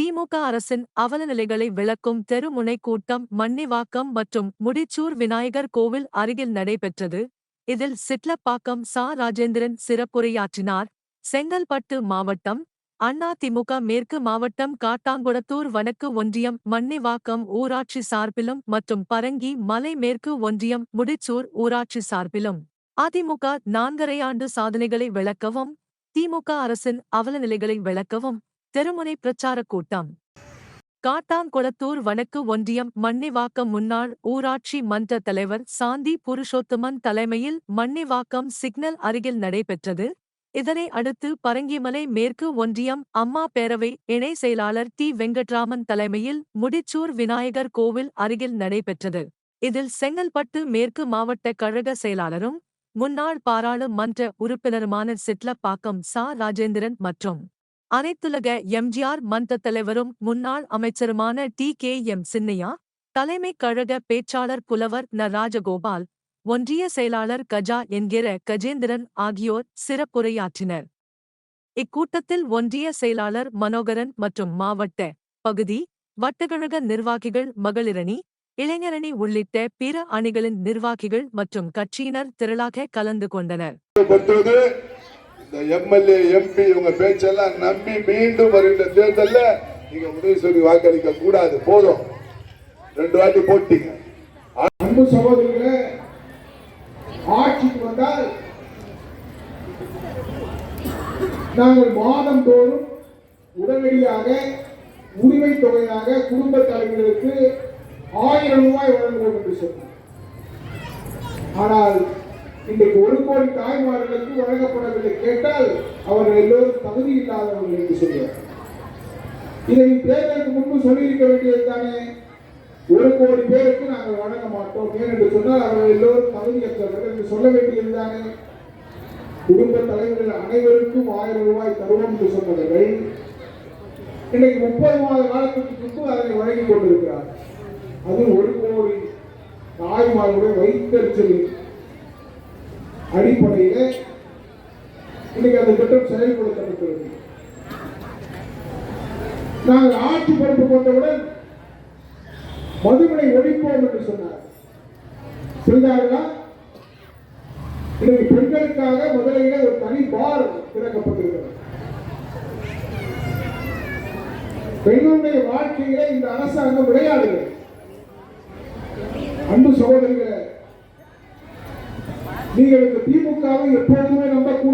திமுக அரசின் அவலநிலைகளை விளக்கும் தெருமுனை கூட்டம் மண்ணிவாக்கம் மற்றும் முடிச்சூர் விநாயகர் கோவில் அருகில் நடைபெற்றது. இதில் சிட்லப்பாக்கம் ச. ராஜேந்திரன் சிறப்புரையாற்றினார். செங்கல்பட்டு மாவட்டம் அதிமுக மேற்கு மாவட்டம் காட்டாங்குளத்தூர் வடக்கு ஒன்றியம் மண்ணிவாக்கம் ஊராட்சி சார்பிலும் மற்றும் பரங்கி மலை மேற்கு ஒன்றியம் முடிச்சூர் ஊராட்சி சார்பிலும் அதிமுக 4.5 ஆண்டு சாதனைகளை விளக்கவும் திமுக அரசின் அவலநிலைகளை விளக்கவும் தெருமுனை பிரச்சாரக் கூட்டம். காட்டாங்குளத்தூர் வடக்கு ஒன்றியம் மண்ணிவாக்கம் முன்னாள் ஊராட்சி மன்ற தலைவர் சாந்தி புருஷோத்தமன் தலைமையில் மண்ணிவாக்கம் சிக்னல் அருகில் நடைபெற்றது. இதனை அடுத்து பரங்கிமலை மேற்கு ஒன்றியம் அம்மா பேரவை இணை செயலாளர் டி. வெங்கட்ராமன் தலைமையில் முடிச்சூர் விநாயகர் கோவில் அருகில் நடைபெற்றது. இதில் செங்கல்பட்டு மேற்கு மாவட்ட கழக செயலாளரும் முன்னாள் பாராளுமன்ற உறுப்பினருமான சிட்லப்பாக்கம் ச. ராஜேந்திரன் மற்றும் அனைத்துலக எம்ஜிஆர் மன்ற தலைவரும் முன்னாள் அமைச்சருமான டி.கே.எம். சின்னையா, தலைமைக் கழக பேச்சாளர் புலவர் ந. ராஜகோபால், ஒன்றிய செயலாளர் கஜா என்கிற கஜேந்திரன் ஆகியோர் சிறப்புரையாற்றினர். இக்கூட்டத்தில் ஒன்றிய செயலாளர் மனோகரன் மற்றும் மாவட்ட, பகுதி, வட்டக்கழக நிர்வாகிகள், மகளிரணி, இளைஞரணி உள்ளிட்ட பிற அணிகளின் நிர்வாகிகள் மற்றும் கட்சியினர் திரளாக கலந்து கொண்டனர். இந்த எம்எல்ஏ எம்பி இவங்க பேச்செல்லாம் நம்பி மீண்டும் வருகின்ற தேர்தலில் நீங்க உதவி சொல்லி வாக்களிக்க கூடாது. போதும், 2 வாட்டி போட்டீங்க. அன்பு சகோதரர்களே, ஆட்சிக்கு வந்தால் நாங்கள் மாதந்தோறும் உடனடியாக உரிமை தொகையாக குடும்ப தலைவர்களுக்கு 1000 ரூபாய் வழங்குவோம் என்று சொன்னார். ஆனால் இன்றைக்கு 1 கோடி தாய்மார்களுக்கு வழங்கப்படவில்லை. கேட்டால் அவர்கள் எல்லோரும் தகுதி இல்லாதவர்கள் என்று சொல்கிறார். இதை தேர்தலுக்கு முன்பு சொல்லியிருக்க வேண்டியது தானே. 1 கோடி பேருக்கு நாங்கள் வழங்க மாட்டோம் என்று சொன்னால் அவர்கள் எல்லோரும் தகுதியற்றவர்கள் என்று சொல்ல வேண்டியது தானே. குடும்ப தலைவர்கள் அனைவருக்கும் 1000 ரூபாய் தருவோம் என்று சொன்னவர்கள் இன்றைக்கு 30 மாத காலத்துக்கு முன்பு அதனை வழங்கிக் கொண்டிருக்கிறார். அது 1 கோடி தாய்மார்களுடைய வைத்தறிச்சலின் அடிப்படையில் இன்னைக்கு அந்த திட்டம் செயல்படுத்தப்பட்டுள்ளது. நாங்கள் ஆட்சி பொறுப்பு கொண்டவுடன் மதுவினை ஒழிப்போம் என்று சொன்னார். செய்தார்களா? இன்னைக்கு பெண்களுக்காக முதலிலே ஒரு தனி பார் திறக்கப்பட்டிருக்கிறது. பெண்களுடைய வாழ்க்கையில இந்த அரசாங்கம் விளையாடுகிறது. அன்பு சகோதரிகளை, நீங்கள் இந்த திமுகவை எப்பொழுதுமே நம்பக்கூடாது.